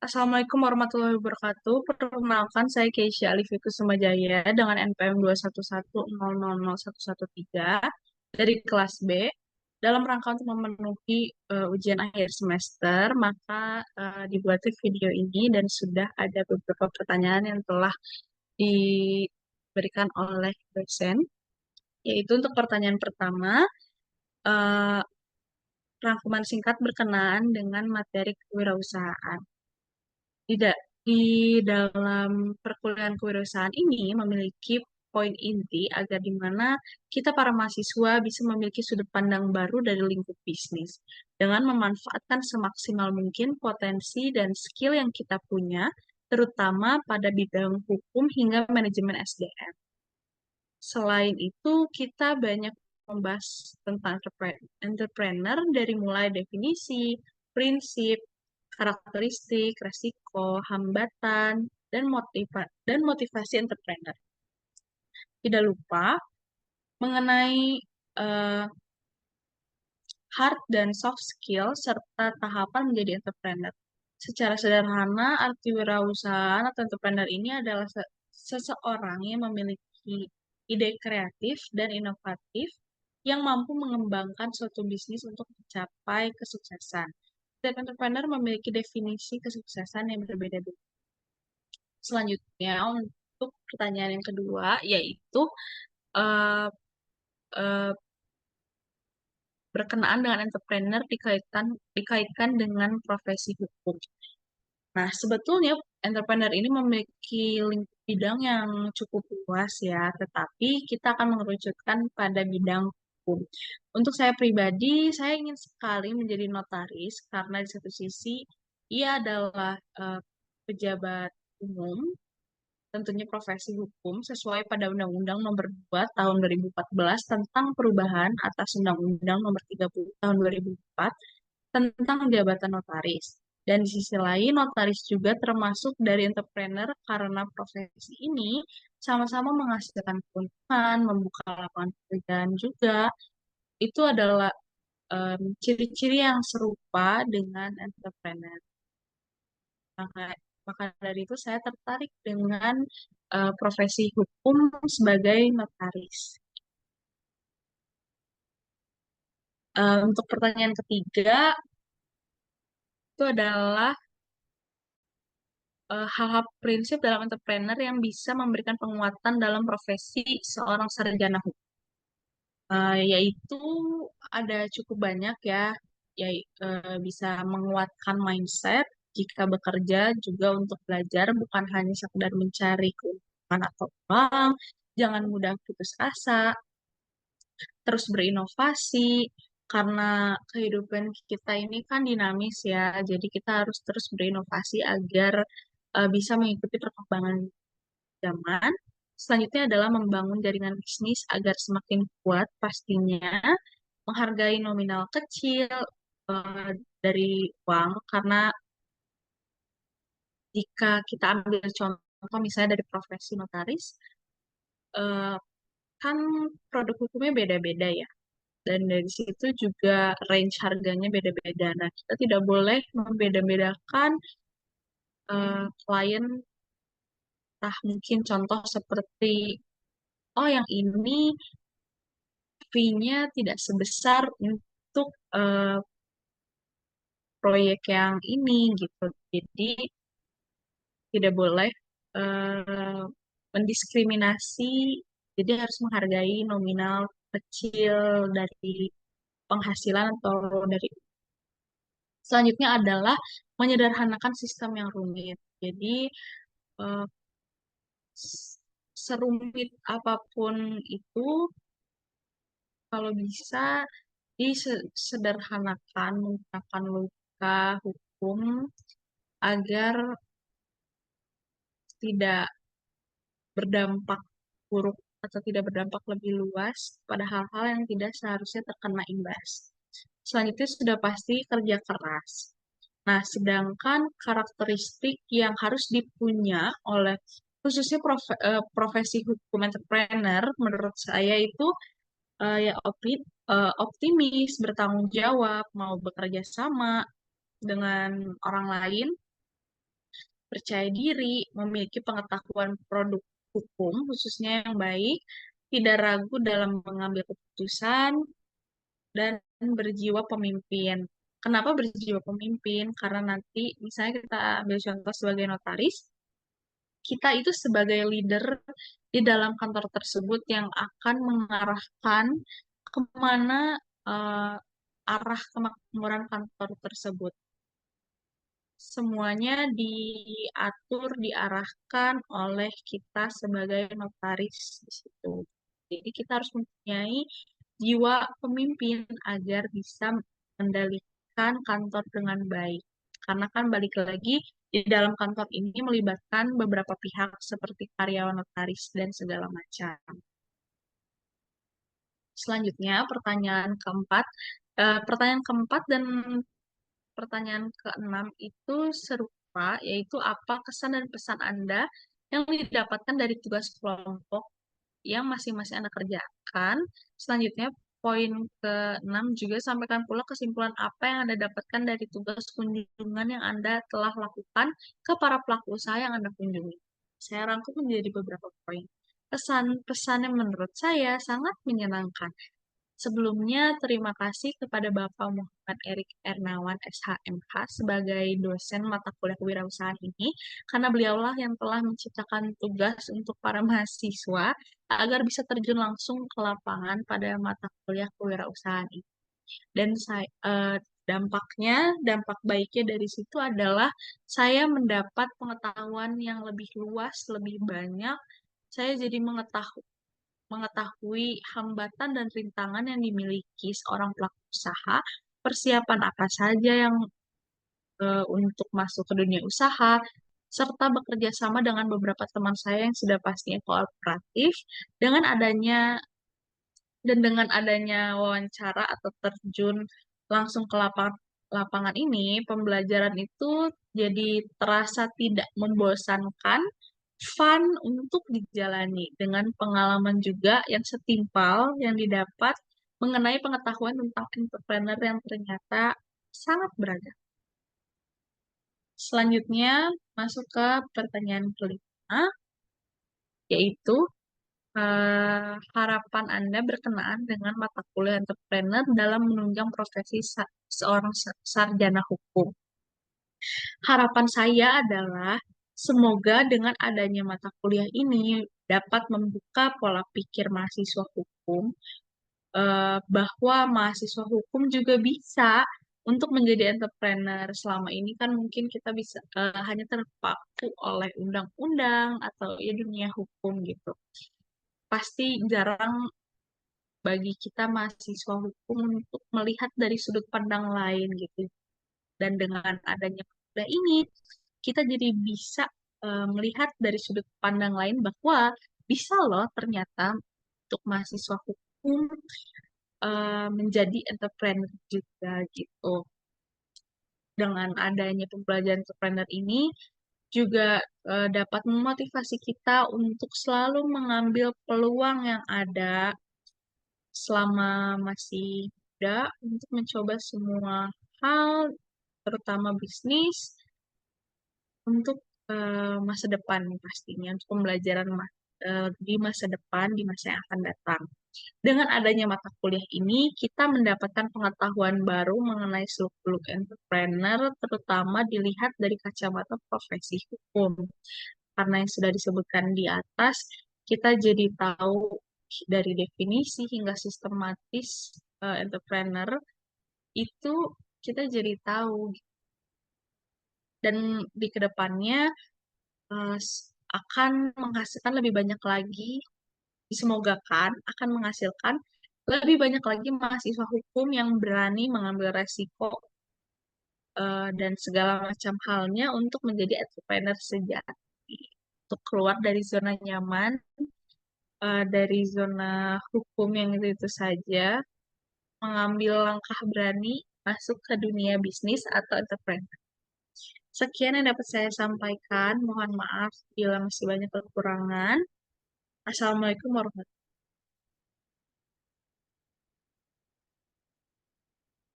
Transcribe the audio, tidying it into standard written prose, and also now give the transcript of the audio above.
Assalamualaikum warahmatullahi wabarakatuh. Perkenalkan, saya Keisha Alifi Kusumajaya dengan NPM 211000113 dari kelas B. Dalam rangka untuk memenuhi ujian akhir semester, maka dibuatlah video ini dan sudah ada beberapa pertanyaan yang telah diberikan oleh dosen. Yaitu untuk pertanyaan pertama, eh, rangkuman singkat berkenaan dengan materi kewirausahaan. Tidak, di dalam perkuliahan kewirausahaan ini memiliki poin inti agar di mana kita para mahasiswa bisa memiliki sudut pandang baru dari lingkup bisnis dengan memanfaatkan semaksimal mungkin potensi dan skill yang kita punya, terutama pada bidang hukum hingga manajemen SDM. Selain itu, kita banyak membahas tentang entrepreneur dari mulai definisi, prinsip, karakteristik, resiko, hambatan, dan motivasi entrepreneur. Tidak lupa mengenai eh, hard dan soft skill serta tahapan menjadi entrepreneur. Secara sederhana, arti wirausahaan atau entrepreneur ini adalah seseorang yang memiliki ide kreatif dan inovatif yang mampu mengembangkan suatu bisnis untuk mencapai kesuksesan. Setiap entrepreneur memiliki definisi kesuksesan yang berbeda-beda. Selanjutnya, untuk pertanyaan yang kedua, yaitu eh, eh, berkenaan dengan entrepreneur dikaitkan dengan profesi hukum. Nah, sebetulnya entrepreneur ini memiliki lingkup bidang yang cukup luas ya, tetapi kita akan mengerucutkan pada bidang hukum. Untuk saya pribadi, saya ingin sekali menjadi notaris karena di satu sisi ia adalah pejabat umum, tentunya profesi hukum sesuai pada Undang-Undang Nomor 2 Tahun 2014 tentang perubahan atas Undang-Undang Nomor 30 Tahun 2004 tentang jabatan notaris. Dan di sisi lain, notaris juga termasuk dari entrepreneur karena profesi ini sama-sama menghasilkan keuntungan, membuka lapangan pekerjaan juga. Itu adalah ciri-ciri yang serupa dengan entrepreneur. Maka, maka dari itu saya tertarik dengan profesi hukum sebagai notaris. Untuk pertanyaan ketiga, itu adalah hal-hal prinsip dalam entrepreneur yang bisa memberikan penguatan dalam profesi seorang sarjana hukum. Yaitu ada cukup banyak ya, bisa menguatkan mindset jika bekerja juga untuk belajar bukan hanya sekedar mencari keuntungan atau uang, jangan mudah putus asa, terus berinovasi karena kehidupan kita ini kan dinamis ya, jadi kita harus terus berinovasi agar bisa mengikuti perkembangan zaman. Selanjutnya adalah membangun jaringan bisnis agar semakin kuat pastinya, menghargai nominal kecil eh, dari uang, karena jika kita ambil contoh misalnya dari profesi notaris, eh, kan produk hukumnya beda-beda ya. Dan dari situ juga range harganya beda-beda. Nah, kita tidak boleh membeda-bedakan klien, entah mungkin contoh seperti, oh yang ini fee-nya tidak sebesar untuk proyek yang ini gitu. Jadi tidak boleh eh, mendiskriminasi, jadi harus menghargai nominal kecil dari penghasilan atau dari. Selanjutnya adalah menyederhanakan sistem yang rumit. Jadi eh, serumit apapun itu, kalau bisa disederhanakan menggunakan logika hukum agar tidak berdampak buruk atau tidak berdampak lebih luas pada hal-hal yang tidak seharusnya terkena imbas. Selanjutnya sudah pasti kerja keras. Nah, sedangkan karakteristik yang harus dipunya oleh khususnya profesi hukum entrepreneur menurut saya itu ya optimis, bertanggung jawab, mau bekerja sama dengan orang lain, percaya diri, memiliki pengetahuan produk hukum, khususnya yang baik, tidak ragu dalam mengambil keputusan, dan berjiwa pemimpin. Kenapa berjiwa pemimpin? Karena nanti, misalnya kita ambil contoh sebagai notaris, kita itu sebagai leader di dalam kantor tersebut yang akan mengarahkan kemana eh, arah kemakmuran kantor tersebut. Semuanya diatur, diarahkan oleh kita sebagai notaris di situ. Jadi kita harus mempunyai jiwa pemimpin agar bisa mengendalikan kantor dengan baik. Karena kan balik lagi di dalam kantor ini melibatkan beberapa pihak seperti karyawan notaris dan segala macam. Selanjutnya pertanyaan keempat dan pertanyaan keenam itu serupa, yaitu apa kesan dan pesan Anda yang didapatkan dari tugas kelompok yang masing-masing Anda kerjakan. Selanjutnya, poin ke-6 juga sampaikan pula kesimpulan apa yang Anda dapatkan dari tugas kunjungan yang Anda telah lakukan ke para pelaku usaha yang Anda kunjungi. Saya rangkum menjadi beberapa poin. Pesan-pesan yang menurut saya sangat menyenangkan. Sebelumnya, terima kasih kepada Bapak Muhammad Erik Ernawan, SHMH, sebagai dosen mata kuliah kewirausahaan ini, karena beliaulah yang telah menciptakan tugas untuk para mahasiswa agar bisa terjun langsung ke lapangan pada mata kuliah kewirausahaan ini. Dan dampak baiknya dari situ adalah saya mendapat pengetahuan yang lebih luas, lebih banyak. Saya jadi mengetahui hambatan dan rintangan yang dimiliki seorang pelaku usaha, persiapan apa saja yang untuk masuk ke dunia usaha, serta bekerja sama dengan beberapa teman saya yang sudah pastinya kooperatif dengan adanya wawancara atau terjun langsung ke lapangan ini, pembelajaran itu jadi terasa tidak membosankan, fun untuk dijalani dengan pengalaman juga yang setimpal yang didapat mengenai pengetahuan tentang entrepreneur yang ternyata sangat beragam. Selanjutnya masuk ke pertanyaan kelima, yaitu harapan Anda berkenaan dengan mata kuliah entrepreneur dalam menunjang profesi seorang sarjana hukum. Harapan saya adalah semoga dengan adanya mata kuliah ini dapat membuka pola pikir mahasiswa hukum bahwa mahasiswa hukum juga bisa untuk menjadi entrepreneur. Selama ini kan mungkin kita bisa hanya terpaku oleh undang-undang atau ya dunia hukum gitu. Pasti jarang bagi kita mahasiswa hukum untuk melihat dari sudut pandang lain gitu. Dan dengan adanya kuliah ini, kita jadi bisa melihat dari sudut pandang lain bahwa bisa loh ternyata untuk mahasiswa hukum menjadi entrepreneur juga gitu. Dengan adanya pembelajaran entrepreneur ini juga dapat memotivasi kita untuk selalu mengambil peluang yang ada selama masih muda untuk mencoba semua hal, terutama bisnis, untuk masa depan pastinya, untuk pembelajaran di masa depan, di masa yang akan datang. Dengan adanya mata kuliah ini, kita mendapatkan pengetahuan baru mengenai seluk-beluk entrepreneur, terutama dilihat dari kacamata profesi hukum. Karena yang sudah disebutkan di atas, kita jadi tahu dari definisi hingga sistematis entrepreneur itu kita jadi tahu dan di kedepannya eh, akan menghasilkan lebih banyak lagi, disemogakan akan menghasilkan lebih banyak lagi mahasiswa hukum yang berani mengambil resiko dan segala macam halnya untuk menjadi entrepreneur sejati, untuk keluar dari zona nyaman, dari zona hukum yang itu saja, mengambil langkah berani masuk ke dunia bisnis atau entrepreneur. Sekian yang dapat saya sampaikan. Mohon maaf bila masih banyak kekurangan. Assalamualaikum warahmatullahi wabarakatuh.